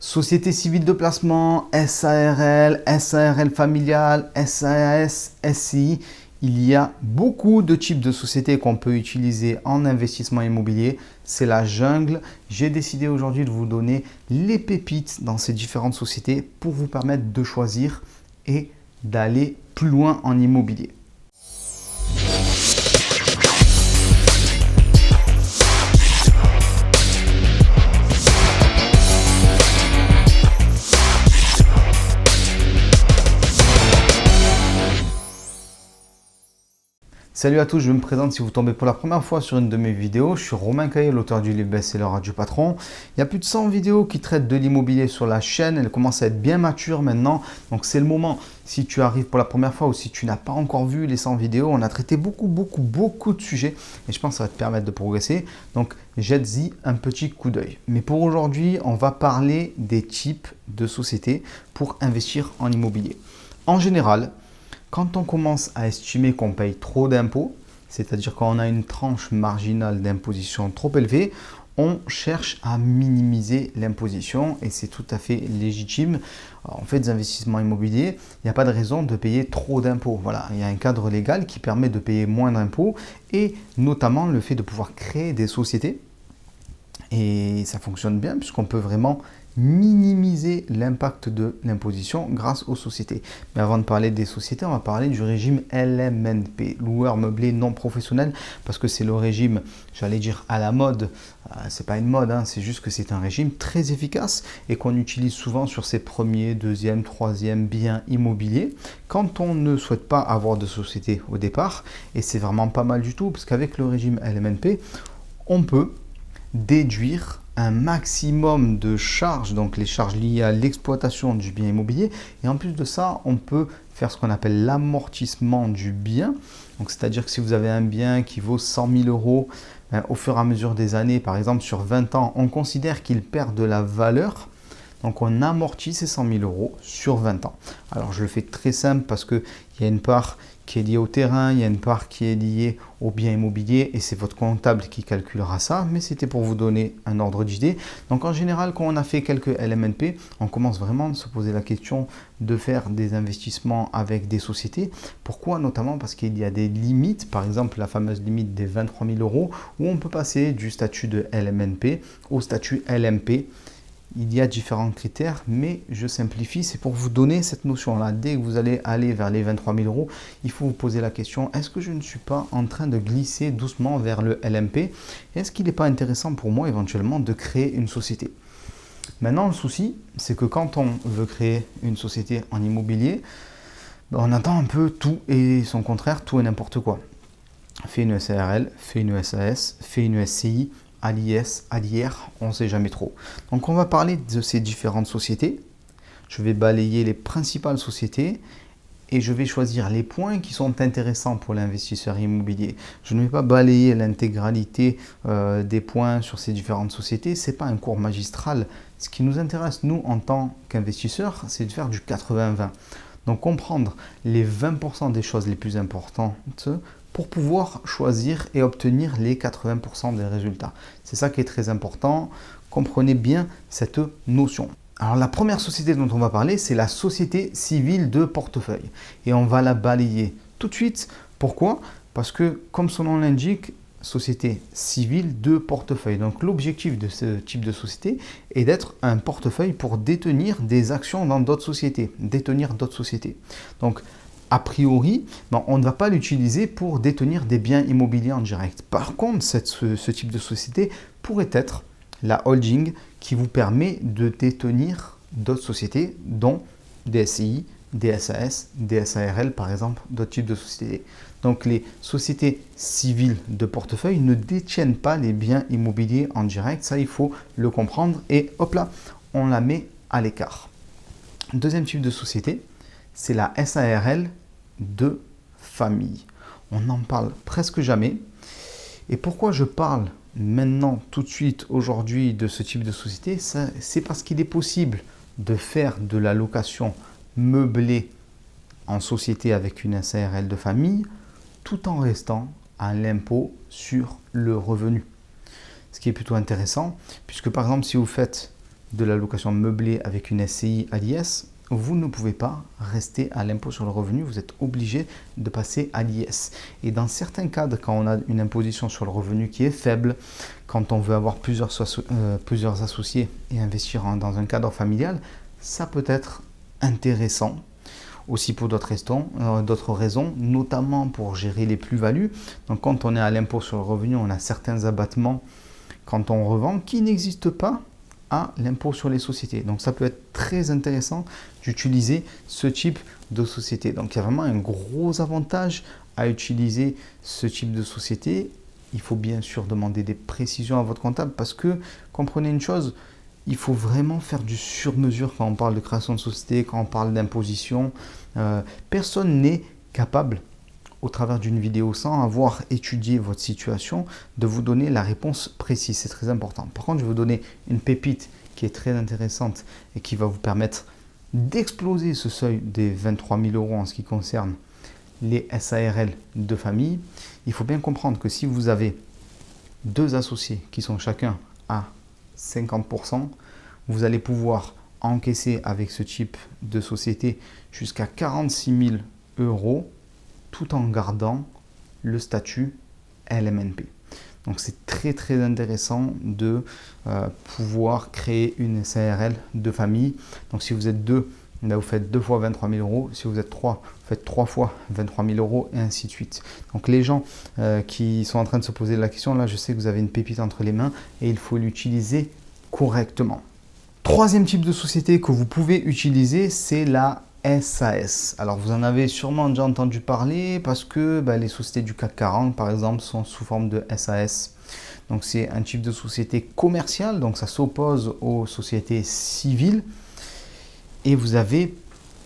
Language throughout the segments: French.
Société civile de placement, SARL, SARL familiale, SAS, SCI. Il y a beaucoup de types de sociétés qu'on peut utiliser en investissement immobilier. C'est la jungle. J'ai décidé aujourd'hui de vous donner les pépites dans ces différentes sociétés pour vous permettre de choisir et d'aller plus loin en immobilier. Salut à tous, je me présente si vous tombez pour la première fois sur une de mes vidéos. Je suis Romain Caillé, l'auteur du livre best-seller Radio Patron. Il y a plus de 100 vidéos qui traitent de l'immobilier sur la chaîne. Elle commence à être bien mature maintenant. Donc c'est le moment, si tu arrives pour la première fois ou si tu n'as pas encore vu les 100 vidéos, on a traité beaucoup de sujets et je pense que ça va te permettre de progresser. Donc jette-y un petit coup d'œil. Mais pour aujourd'hui, on va parler des types de sociétés pour investir en immobilier. En général, quand on commence à estimer qu'on paye trop d'impôts, c'est-à-dire quand on a une tranche marginale d'imposition trop élevée, on cherche à minimiser l'imposition et c'est tout à fait légitime. En fait, des investissements immobiliers, il n'y a pas de raison de payer trop d'impôts. Voilà, il y a un cadre légal qui permet de payer moins d'impôts et notamment le fait de pouvoir créer des sociétés. Et ça fonctionne bien puisqu'on peut vraiment minimiser l'impact de l'imposition grâce aux sociétés. Mais avant de parler des sociétés, on va parler du régime LMNP, loueur meublé non professionnel, parce que c'est le régime, j'allais dire à la mode, c'est pas une mode, hein, c'est juste que c'est un régime très efficace et qu'on utilise souvent sur ses premiers, deuxième, troisième biens immobiliers quand on ne souhaite pas avoir de société au départ. Et c'est vraiment pas mal du tout, parce qu'avec le régime LMNP, on peut déduire un maximum de charges, donc les charges liées à l'exploitation du bien immobilier. Et en plus de ça, on peut faire ce qu'on appelle l'amortissement du bien. Donc, c'est-à-dire que si vous avez un bien qui vaut 100 000 euros, au fur et à mesure des années, par exemple sur 20 ans, on considère qu'il perd de la valeur. Donc, on amortit ces 100 000 euros sur 20 ans. Alors, je le fais très simple parce qu'il y a une part qui est liée au terrain, il y a une part qui est liée au bien immobilier et c'est votre comptable qui calculera ça, mais c'était pour vous donner un ordre d'idée. Donc, en général, quand on a fait quelques LMNP, on commence vraiment à se poser la question de faire des investissements avec des sociétés. Pourquoi? Notamment parce qu'il y a des limites, par exemple la fameuse limite des 23 000 euros, où on peut passer du statut de LMNP au statut LMP. Il y a différents critères, mais je simplifie, c'est pour vous donner cette notion-là. Dès que vous allez aller vers les 23 000 euros, il faut vous poser la question, est-ce que je ne suis pas en train de glisser doucement vers le LMP? Est-ce qu'il n'est pas intéressant pour moi éventuellement de créer une société? Maintenant, le souci, c'est que quand on veut créer une société en immobilier, on attend un peu tout et son contraire, tout et n'importe quoi. Fais une SARL, fais une SAS, fais une SCI, à l'IS, à l'IR, on ne sait jamais trop. Donc on va parler de ces différentes sociétés. Je vais balayer les principales sociétés et je vais choisir les points qui sont intéressants pour l'investisseur immobilier. Je ne vais pas balayer l'intégralité des points sur ces différentes sociétés. Ce n'est pas un cours magistral. Ce qui nous intéresse, nous, en tant qu'investisseurs, c'est de faire du 80-20. Donc comprendre les 20% des choses les plus importantes pour pouvoir choisir et obtenir les 80% des résultats. C'est ça qui est très important. Comprenez bien cette notion. Alors la première société dont on va parler, c'est la société civile de portefeuille. Et on va la balayer tout de suite. Pourquoi? Parce que comme son nom l'indique, société civile de portefeuille. Donc l'objectif de ce type de société est d'être un portefeuille pour détenir des actions dans d'autres sociétés, détenir d'autres sociétés. Donc a priori, on ne va pas l'utiliser pour détenir des biens immobiliers en direct. Par contre, ce type de société pourrait être la holding qui vous permet de détenir d'autres sociétés, dont des SCI, des SAS, des SARL, par exemple, d'autres types de sociétés. Donc, les sociétés civiles de portefeuille ne détiennent pas les biens immobiliers en direct. Ça, il faut le comprendre. Et hop là, on la met à l'écart. Deuxième type de société, c'est la SARL de famille. On n'en parle presque jamais. Et pourquoi je parle maintenant, tout de suite, aujourd'hui, de ce type de société? C'est parce qu'il est possible de faire de la location meublée en société avec une SARL de famille, tout en restant à l'impôt sur le revenu. Ce qui est plutôt intéressant, puisque par exemple, si vous faites de la location meublée avec une SCI à l'IS, vous ne pouvez pas rester à l'impôt sur le revenu, vous êtes obligé de passer à l'IS. Et dans certains cadres, quand on a une imposition sur le revenu qui est faible, quand on veut avoir plusieurs associés et investir dans un cadre familial, ça peut être intéressant. Aussi pour d'autres raisons, notamment pour gérer les plus-values. Donc quand on est à l'impôt sur le revenu, on a certains abattements quand on revend qui n'existent pas à l'impôt sur les sociétés. Donc ça peut être très intéressant d'utiliser ce type de société. Donc il y a vraiment un gros avantage à utiliser ce type de société. Il faut bien sûr demander des précisions à votre comptable parce que, comprenez une chose, il faut vraiment faire du sur-mesure quand on parle de création de société, quand on parle d'imposition. Personne n'est capable, au travers d'une vidéo, sans avoir étudié votre situation, de vous donner la réponse précise. C'est très important. Par contre, je vais vous donner une pépite qui est très intéressante et qui va vous permettre d'exploser ce seuil des 23 000 € en ce qui concerne les SARL de famille. Il faut bien comprendre que si vous avez deux associés qui sont chacun à 50%, vous allez pouvoir encaisser avec ce type de société jusqu'à 46 000 € tout en gardant le statut LMNP. Donc c'est très très intéressant de pouvoir créer une SARL de famille. Donc si vous êtes deux, là vous faites 2 fois 23 000 €. Si vous êtes 3, vous faites 3 fois 23 000 € et ainsi de suite. Donc les gens qui sont en train de se poser la question, là je sais que vous avez une pépite entre les mains et il faut l'utiliser correctement. Troisième type de société que vous pouvez utiliser, c'est la SAS. Alors vous en avez sûrement déjà entendu parler parce que les sociétés du CAC 40 par exemple sont sous forme de SAS. Donc c'est un type de société commerciale, donc ça s'oppose aux sociétés civiles. Et vous avez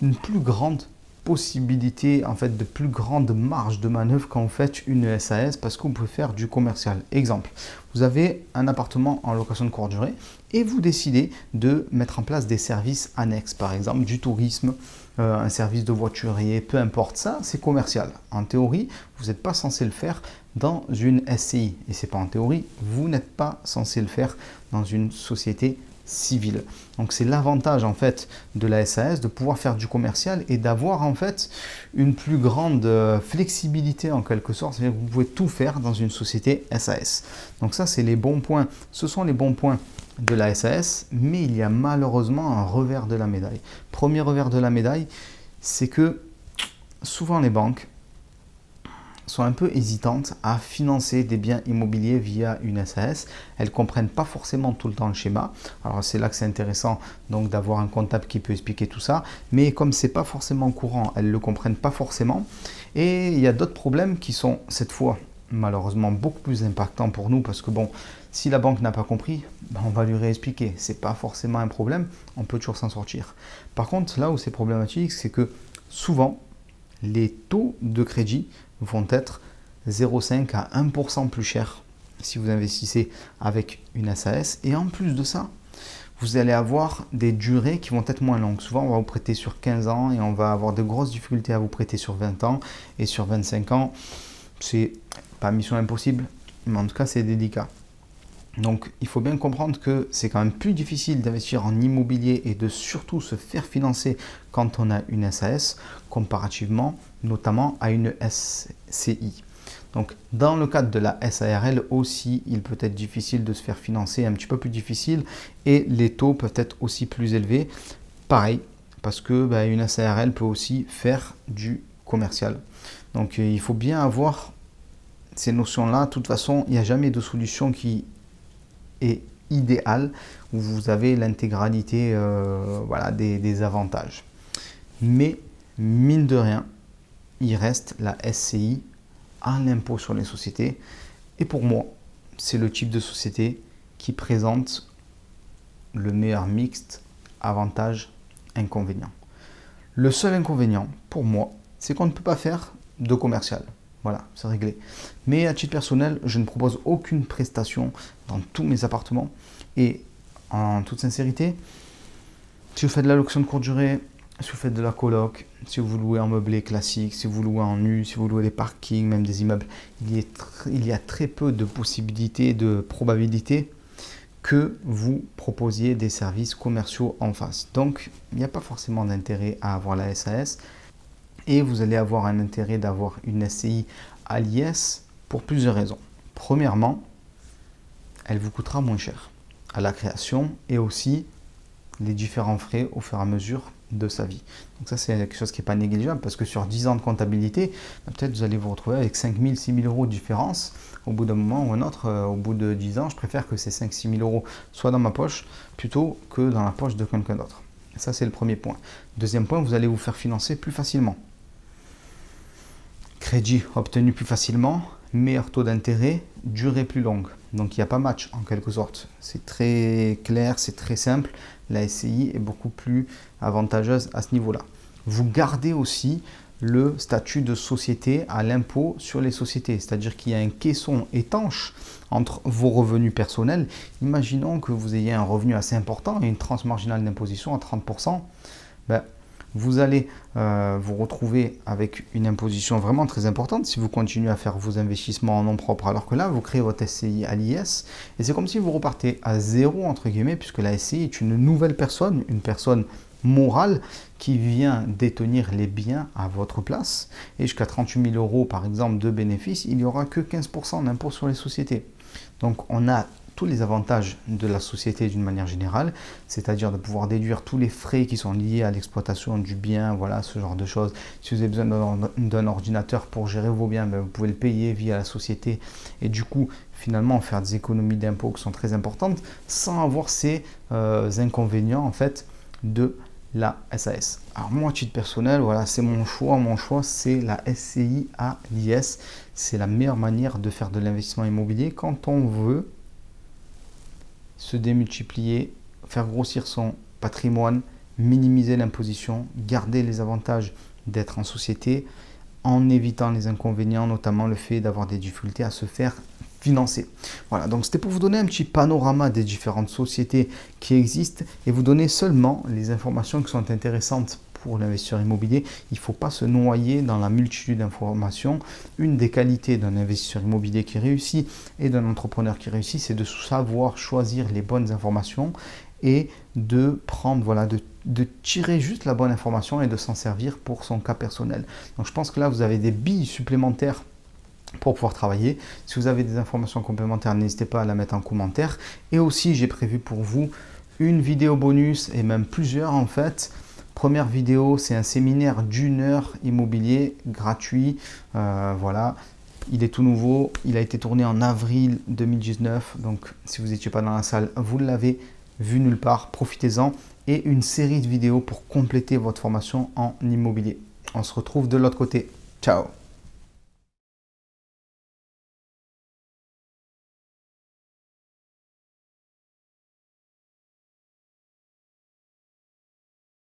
une plus grande possibilité, en fait, de plus grande marge de manœuvre quand vous faites une SAS parce que vous pouvez faire du commercial. Exemple, vous avez un appartement en location de courte durée et vous décidez de mettre en place des services annexes, par exemple du tourisme, un service de voiturier, peu importe ça, c'est commercial. En théorie, vous n'êtes pas censé le faire dans une SCI et c'est pas en théorie, vous n'êtes pas censé le faire dans une société civile. Donc c'est l'avantage en fait de la SAS de pouvoir faire du commercial et d'avoir en fait une plus grande flexibilité en quelque sorte, c'est-à-dire que vous pouvez tout faire dans une société SAS. Donc ça c'est les bons points, ce sont les bons points de la SAS, mais il y a malheureusement un revers de la médaille. Premier revers de la médaille, c'est que souvent les banques sont un peu hésitantes à financer des biens immobiliers via une SAS. Elles ne comprennent pas forcément tout le temps le schéma. Alors c'est là que c'est intéressant donc d'avoir un comptable qui peut expliquer tout ça. Mais comme ce n'est pas forcément courant, elles ne le comprennent pas forcément. Et il y a d'autres problèmes qui sont cette fois malheureusement beaucoup plus impactants pour nous parce que bon, si la banque n'a pas compris, on va lui réexpliquer. Ce n'est pas forcément un problème, on peut toujours s'en sortir. Par contre, là où c'est problématique, c'est que souvent, les taux de crédit vont être 0,5 à 1% plus chers si vous investissez avec une SAS. Et en plus de ça, vous allez avoir des durées qui vont être moins longues. Souvent, on va vous prêter sur 15 ans et on va avoir de grosses difficultés à vous prêter sur 20 ans. Et sur 25 ans, c'est pas mission impossible, mais en tout cas, c'est délicat. Donc, il faut bien comprendre que c'est quand même plus difficile d'investir en immobilier et de surtout se faire financer quand on a une SAS comparativement notamment à une SCI. Donc, dans le cadre de la SARL aussi, il peut être difficile de se faire financer, un petit peu plus difficile et les taux peuvent être aussi plus élevés. Pareil, parce que une SARL peut aussi faire du commercial. Donc, il faut bien avoir ces notions-là. De toute façon, il n'y a jamais de solution qui est idéal où vous avez l'intégralité des avantages. Mais mine de rien, il reste la SCI à l'impôt sur les sociétés. Et pour moi, c'est le type de société qui présente le meilleur mixte avantage-inconvénient. Le seul inconvénient, pour moi, c'est qu'on ne peut pas faire de commercial. Voilà, c'est réglé. Mais à titre personnel, je ne propose aucune prestation dans tous mes appartements. Et en toute sincérité, si vous faites de la location de courte durée, si vous faites de la coloc, si vous louez en meublé classique, si vous louez en nu, si vous louez des parkings, même des immeubles, il y a très peu de possibilités, de probabilités que vous proposiez des services commerciaux en face. Donc, il n'y a pas forcément d'intérêt à avoir la SAS et vous allez avoir un intérêt d'avoir une SCI à l'IS pour plusieurs raisons. Premièrement, elle vous coûtera moins cher à la création et aussi les différents frais au fur et à mesure de sa vie. Donc ça, c'est quelque chose qui n'est pas négligeable parce que sur 10 ans de comptabilité, peut-être vous allez vous retrouver avec 5 000, 6 000 euros de différence au bout d'un moment ou un autre. Au bout de 10 ans, je préfère que ces 5 000, 6 000 euros soient dans ma poche plutôt que dans la poche de quelqu'un d'autre. Ça, c'est le premier point. Deuxième point, vous allez vous faire financer plus facilement. Crédit obtenu plus facilement, meilleur taux d'intérêt, durée plus longue. Donc il n'y a pas match en quelque sorte. C'est très clair, c'est très simple. La SCI est beaucoup plus avantageuse à ce niveau-là. Vous gardez aussi le statut de société à l'impôt sur les sociétés. C'est-à-dire qu'il y a un caisson étanche entre vos revenus personnels. Imaginons que vous ayez un revenu assez important et une tranche marginale d'imposition à 30%. Vous allez vous retrouver avec une imposition vraiment très importante si vous continuez à faire vos investissements en nom propre, alors que là, vous créez votre SCI à l'IS et c'est comme si vous repartez à zéro, entre guillemets, puisque la SCI est une nouvelle personne, une personne morale qui vient détenir les biens à votre place et jusqu'à 38 000 euros, par exemple, de bénéfices, il n'y aura que 15% d'impôt sur les sociétés. Donc, on a tous les avantages de la société d'une manière générale, c'est-à-dire de pouvoir déduire tous les frais qui sont liés à l'exploitation du bien, voilà, ce genre de choses. Si vous avez besoin d'un ordinateur pour gérer vos biens, vous pouvez le payer via la société et du coup, finalement, faire des économies d'impôts qui sont très importantes sans avoir ces inconvénients en fait de la SAS. Alors moi, à titre personnel, voilà, c'est mon choix. Mon choix, c'est la SCI à l'IS. C'est la meilleure manière de faire de l'investissement immobilier quand on veut se démultiplier, faire grossir son patrimoine, minimiser l'imposition, garder les avantages d'être en société en évitant les inconvénients, notamment le fait d'avoir des difficultés à se faire financer. Voilà, donc c'était pour vous donner un petit panorama des différentes sociétés qui existent et vous donner seulement les informations qui sont intéressantes pour l'investisseur immobilier. Il ne faut pas se noyer dans la multitude d'informations. Une des qualités d'un investisseur immobilier qui réussit et d'un entrepreneur qui réussit, c'est de savoir choisir les bonnes informations et de prendre, voilà, de tirer juste la bonne information et de s'en servir pour son cas personnel. Donc je pense que là, vous avez des billes supplémentaires pour pouvoir travailler. Si vous avez des informations complémentaires, n'hésitez pas à la mettre en commentaire. Et aussi, j'ai prévu pour vous une vidéo bonus et même plusieurs en fait. Première vidéo, c'est un séminaire d'1 heure immobilier gratuit. Voilà, il est tout nouveau. Il a été tourné en avril 2019. Donc, si vous n'étiez pas dans la salle, vous l'avez vu nulle part. Profitez-en. Et une série de vidéos pour compléter votre formation en immobilier. On se retrouve de l'autre côté. Ciao!